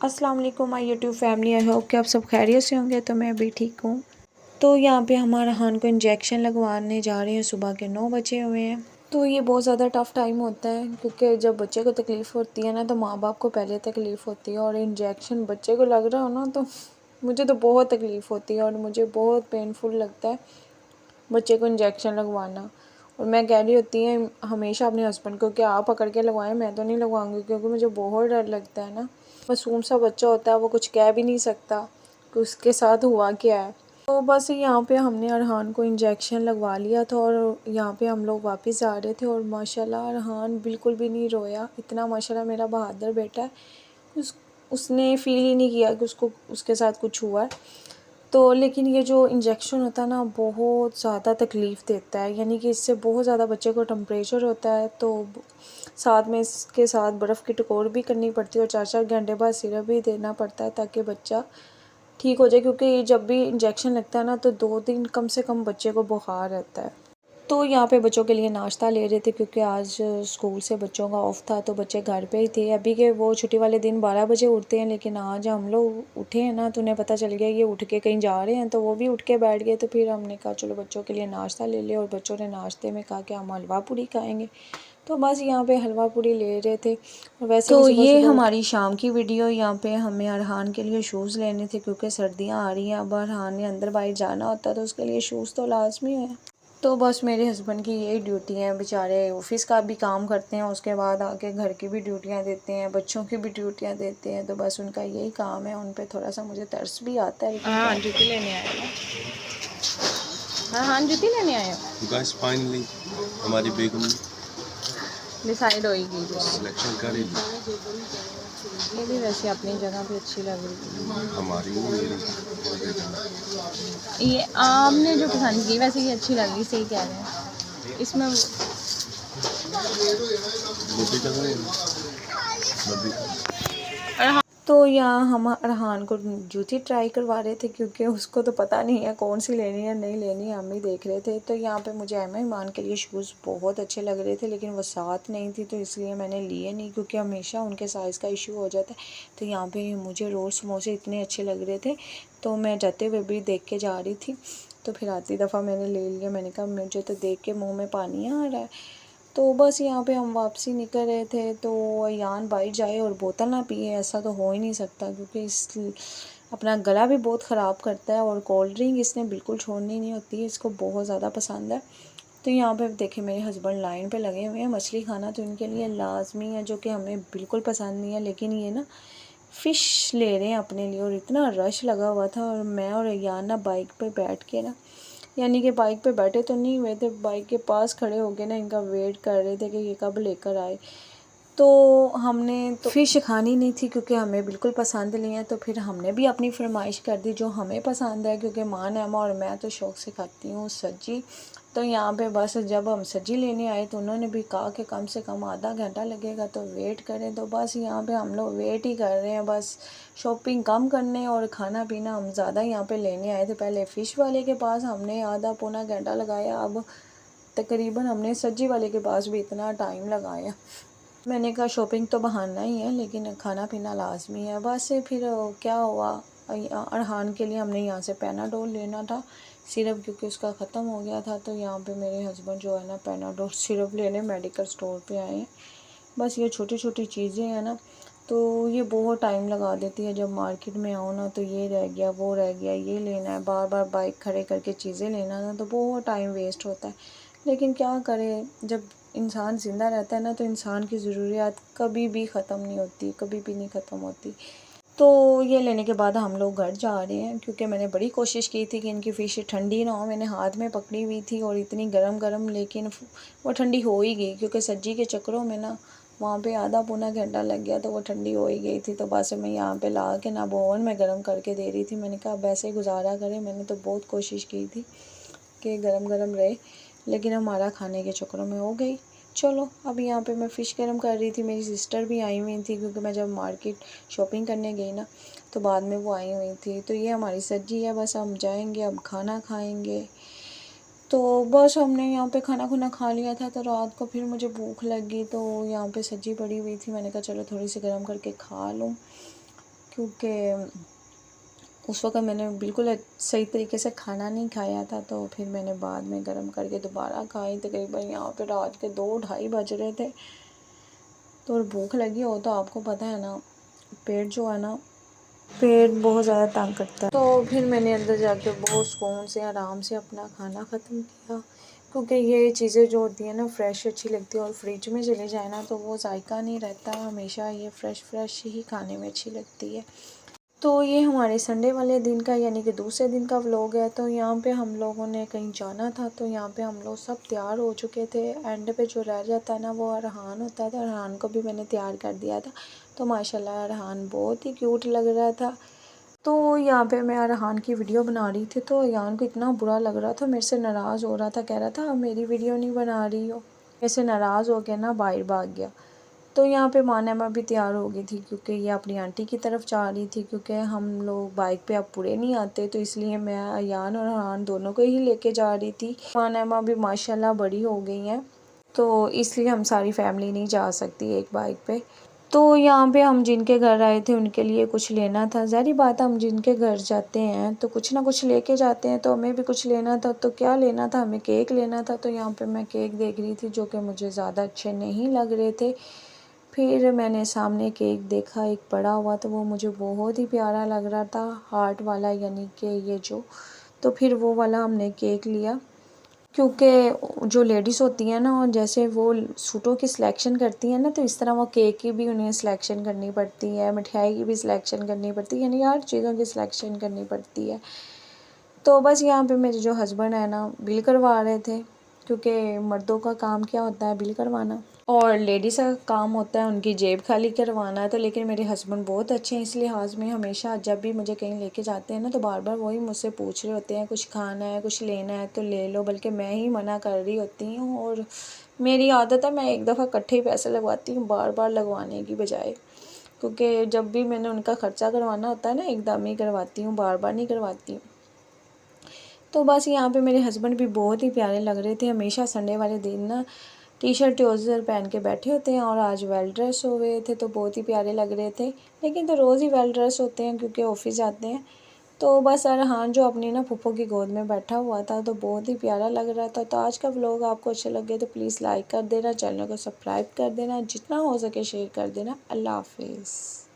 अस्सलाम वालेकुम my YouTube family. I hope कि आप सब खैरियत से होंगे। तो मैं भी ठीक हूँ। तो यहाँ पे हमारा हान को इंजेक्शन लगवाने जा रहे हैं। सुबह के 9 बजे हुए हैं। तो ये बहुत ज़्यादा टफ़ टाइम होता है क्योंकि जब बच्चे को तकलीफ़ होती है ना तो माँ बाप को पहले तकलीफ़ होती है, और इंजेक्शन बच्चे को लग रहा हो ना तो मुझे तो बहुत तकलीफ़ होती है और मुझे बहुत पेनफुल लगता है बच्चे को इंजेक्शन लगवाना। और मैं कह रही होती है हमेशा अपने हस्बैंड को कि आप पकड़ के लगवाएं, मैं तो नहीं लगवाऊंगी क्योंकि मुझे बहुत डर लगता है ना। मासूम सा बच्चा होता है, वो कुछ कह भी नहीं सकता कि उसके साथ हुआ क्या है। तो बस यहाँ पे हमने अरहान को इंजेक्शन लगवा लिया था और यहाँ पे हम लोग वापस जा रहे थे और माशाल्लाह अरहान बिल्कुल भी नहीं रोया। इतना माशाल्लाह मेरा बहादुर बेटा है, उसने फ़ील ही नहीं किया कि उसको उसके साथ कुछ हुआ है। तो लेकिन ये जो इंजेक्शन होता है ना बहुत ज़्यादा तकलीफ़ देता है, यानी कि इससे बहुत ज़्यादा बच्चे को टेम्परेचर होता है। तो साथ में इसके साथ बर्फ़ की टकोर भी करनी पड़ती है और 4-4 घंटे बाद सिरप भी देना पड़ता है ताकि बच्चा ठीक हो जाए, क्योंकि जब भी इंजेक्शन लगता है ना तो 2 दिन कम से कम बच्चे को बुखार रहता है। तो यहाँ पे बच्चों के लिए नाश्ता ले रहे थे क्योंकि आज स्कूल से बच्चों का ऑफ था, तो बच्चे घर पे ही थे। अभी के वो छुट्टी वाले दिन 12 बजे उठते हैं, लेकिन आज हम लोग उठे हैं ना तो उन्हें पता चल गया ये उठ के कहीं जा रहे हैं, तो वो भी उठ के बैठ गए। तो फिर हमने कहा चलो बच्चों के लिए नाश्ता ले ले, और बच्चों ने नाश्ते में कहा कि हम हलवा पूड़ी खाएँगे। तो बस यहाँ पे हलवा पूड़ी ले रहे थे। और वैसे भी ये हमारी शाम की वीडियो। यहाँ पे हमें अरहान के लिए शूज़ लेने थे क्योंकि सर्दियाँ आ रही हैं। अब अरहान ने अंदर बाहर जाना होता है तो उसके लिए शूज़ तो लाजमी है। तो बस मेरे हस्बैंड की यही ड्यूटी है, बेचारे ऑफिस का भी काम करते हैं, उसके बाद आके घर की भी ड्यूटियां देते हैं, बच्चों की भी ड्यूटियां देते हैं। तो बस उनका यही काम है। उन पे थोड़ा सा मुझे तरस भी आता है। हाँ जूती लेने आए हो? हाँ हाँ जूती लेने आए हो? गाइस फाइनली हमारी बेगम डिसाइड होगी सिलेक्शन कर ही ली। ये भी वैसे अपनी जगह पे अच्छी लग रही है। हमारी ये आपने जो पसंद की वैसे ये अच्छी लग रही, सही कह रहे हैं। इसमें तो यहाँ हम अरहान को जूती ट्राई करवा रहे थे क्योंकि उसको तो पता नहीं है कौन सी लेनी है नहीं लेनी है, हम ही देख रहे थे। तो यहाँ पे मुझे एम ईमान के लिए शूज़ बहुत अच्छे लग रहे थे, लेकिन वो साथ नहीं थी तो इसलिए मैंने लिए नहीं, क्योंकि हमेशा उनके साइज़ का इशू हो जाता है। तो यहाँ पे मुझे रोल समोसे इतने अच्छे लग रहे थे तो मैं जाते हुए भी देख के जा रही थी। तो फिर आती दफ़ा मैंने ले लिया। मैंने कहा मुझे तो देख के मुँह में पानी आ रहा है। तो बस यहाँ पे हम वापसी निकल रहे थे तो अयान बाहर जाए और बोतल ना पिए, ऐसा तो हो ही नहीं सकता क्योंकि इस अपना गला भी बहुत ख़राब करता है। और कोल्ड ड्रिंक इसने बिल्कुल छोड़नी नहीं होती है, इसको बहुत ज़्यादा पसंद है। तो यहाँ पे देखें मेरे हस्बैंड लाइन पे लगे हुए हैं। मछली खाना तो इनके लिए लाजमी है, जो कि हमें बिल्कुल पसंद नहीं है, लेकिन ये ना फ़िश ले रहे हैं अपने लिए। और इतना रश लगा हुआ था और मैं और अयान ना बाइक पे बैठ के ना, यानी कि बाइक पे बैठे तो नहीं हुए थे, बाइक के पास खड़े हो गए ना, इनका वेट कर रहे थे कि ये कब लेकर आए। तो हमने तो फ़िश खानी नहीं थी क्योंकि हमें बिल्कुल पसंद नहीं है, तो फिर हमने भी अपनी फरमाइश कर दी जो हमें पसंद है, क्योंकि माँ नैमा और मैं तो शौक़ से खाती हूँ सब्जी। तो यहाँ पे बस जब हम सब्जी लेने आए तो उन्होंने भी कहा कि कम से कम आधा घंटा लगेगा तो वेट करें। तो बस यहाँ पे हम लोग वेट ही कर रहे हैं, बस शॉपिंग कम करने और खाना पीना हम ज़्यादा यहाँ पे लेने आए थे। पहले फ़िश वाले के पास हमने आधा पौना घंटा लगाया, अब तकरीबन हमने सब्जी वाले के पास भी इतना टाइम लगाया। मैंने कहा शॉपिंग तो बहाना ही है लेकिन खाना पीना लाजमी है। बस फिर क्या हुआ, अरहान के लिए हमने यहाँ से पैनाडोल लेना था सिरप, क्योंकि उसका ख़त्म हो गया था। तो यहाँ पे मेरे हस्बैंड जो है ना पैनाडोल सिरप लेने मेडिकल स्टोर पे आए हैं। बस ये छोटी छोटी चीज़ें हैं ना, तो ये बहुत टाइम लगा देती है। जब मार्केट में आओ ना तो ये रह गया वो रह गया, ये लेना है, बार बार बाइक खड़े करके चीज़ें लेना ना, तो बहुत टाइम वेस्ट होता है। लेकिन क्या करें, जब इंसान ज़िंदा रहता है ना तो इंसान की ज़रूरियात कभी भी ख़त्म नहीं होती, कभी भी नहीं ख़त्म होती। तो ये लेने के बाद हम लोग घर जा रहे हैं, क्योंकि मैंने बड़ी कोशिश की थी कि इनकी फ़िश ठंडी ना हो। मैंने हाथ में पकड़ी हुई थी और इतनी गरम गरम, लेकिन वो ठंडी हो ही गई, क्योंकि सब्जी के चक्करों में ना वहाँ पे आधा पौना घंटा लग गया तो वो ठंडी हो ही गई थी। तो बस मैं यहाँ पे ला के ना ओवन में गर्म करके दे रही थी। मैंने कहा अब ऐसे गुजारा करें, मैंने तो बहुत कोशिश की थी कि गरम गरम रहे, लेकिन हमारा खाने के चक्करों में हो गई। चलो अब यहाँ पे मैं फ़िश गर्म कर रही थी, मेरी सिस्टर भी आई हुई थी, क्योंकि मैं जब मार्केट शॉपिंग करने गई ना तो बाद में वो आई हुई थी। तो ये हमारी सब्जी है, बस हम जाएंगे अब खाना खाएंगे। तो बस हमने यहाँ पे खाना खुना खा लिया था, तो रात को फिर मुझे भूख लगी तो यहाँ पे सब्जी पड़ी हुई थी, मैंने कहा चलो थोड़ी सी गर्म करके खा लूँ। क्योंकि उस वक्त मैंने बिल्कुल सही तरीके से खाना नहीं खाया था, तो फिर मैंने बाद में गर्म करके दोबारा खाई। तकरीबन यहाँ पे रात के 2-2:30 बज रहे थे। तो और भूख लगी हो तो आपको पता है ना, पेट जो है ना, पेट बहुत ज़्यादा तंग करता है। तो फिर मैंने अंदर जाके बहुत सुकून से आराम से अपना खाना ख़त्म किया, क्योंकि ये चीज़ें जो होती हैं ना फ्रेश अच्छी लगती है, और फ्रिज में चले जाए ना तो वो जायका नहीं रहता। हमेशा ये फ्रेश ही खाने में अच्छी लगती है। तो ये हमारे संडे वाले दिन का यानी कि दूसरे दिन का व्लॉग है। तो यहाँ पे हम लोगों ने कहीं जाना था, तो यहाँ पे हम लोग सब तैयार हो चुके थे। एंड पे जो रह जाता है ना वो अरहान होता था। अरहान को भी मैंने तैयार कर दिया था। तो माशाल्लाह अरहान बहुत ही क्यूट लग रहा था। तो यहाँ पे मैं अरहान की वीडियो बना रही थी, तो अरहान को इतना बुरा लग रहा था, मेरे से नाराज़ हो रहा था, कह रहा था अब मेरी वीडियो नहीं बना रही हो। मेरे से नाराज़ हो के ना बाहर भाग गया। तो यहाँ पे मानमा भी तैयार हो गई थी, क्योंकि ये अपनी आंटी की तरफ जा रही थी, क्योंकि हम लोग बाइक पे अब पूरे नहीं आते, तो इसलिए मैं अयान और अरहान दोनों को ही लेके जा रही थी। मानमा भी माशाल्लाह बड़ी हो गई हैं, तो इसलिए हम सारी फैमिली नहीं जा सकती एक बाइक पे। तो यहाँ पे हम जिनके घर आए थे उनके लिए कुछ लेना था। ज़ाहिर बात है, हम जिनके घर जाते हैं तो कुछ ना कुछ लेके जाते हैं, तो हमें भी कुछ लेना था। तो क्या लेना था, हमें केक लेना था। तो यहाँ पे मैं केक देख रही थी जो कि मुझे ज़्यादा अच्छे नहीं लग रहे थे। फिर मैंने सामने केक देखा एक पड़ा हुआ, तो वो मुझे बहुत ही प्यारा लग रहा था, हार्ट वाला, यानी कि ये जो। तो फिर वो वाला हमने केक लिया, क्योंकि जो लेडीज़ होती हैं ना, जैसे वो सूटों की सिलेक्शन करती हैं ना, तो इस तरह वो केक की भी उन्हें सिलेक्शन करनी पड़ती है, मिठाई की भी सिलेक्शन करनी पड़ती है, यानी हर चीज़ों की सिलेक्शन करनी पड़ती है। तो बस यहाँ पे मेरे जो हस्बैंड है ना बिल करवा रहे थे, क्योंकि मर्दों का काम क्या होता है, बिल करवाना, और लेडीज़ का काम होता है उनकी जेब खाली करवाना। तो लेकिन मेरे हस्बैंड बहुत अच्छे हैं, इस लिहाज में हमेशा जब भी मुझे कहीं लेके जाते हैं ना, तो बार बार वही मुझसे पूछ रहे होते हैं कुछ खाना है, कुछ लेना है तो ले लो, बल्कि मैं ही मना कर रही होती हूँ। और मेरी आदत है, मैं एक दफ़ा इकट्ठे ही पैसे लगवाती हूँ बार बार लगवाने की बजाय, क्योंकि जब भी मैंने उनका ख़र्चा करवाना होता है ना, एकदम ही करवाती हूँ, बार बार नहीं करवाती हूँ। तो बस यहाँ पे मेरे हस्बैंड भी बहुत ही प्यारे लग रहे थे। हमेशा संडे वाले दिन ना टी शर्ट ट्राउज़र पहन के बैठे होते हैं, और आज वेल ड्रेस हो गए थे, तो बहुत ही प्यारे लग रहे थे। लेकिन तो रोज़ ही वेल ड्रेस होते हैं, क्योंकि ऑफिस जाते हैं। तो बस अरहान जो अपनी ना फूफो की गोद में बैठा हुआ था, तो बहुत ही प्यारा लग रहा था। तो आज का व्लॉग आपको अच्छा लगे तो प्लीज़ लाइक कर देना, चैनल को सब्सक्राइब कर देना, जितना हो सके शेयर कर देना। अल्लाह हाफिज़।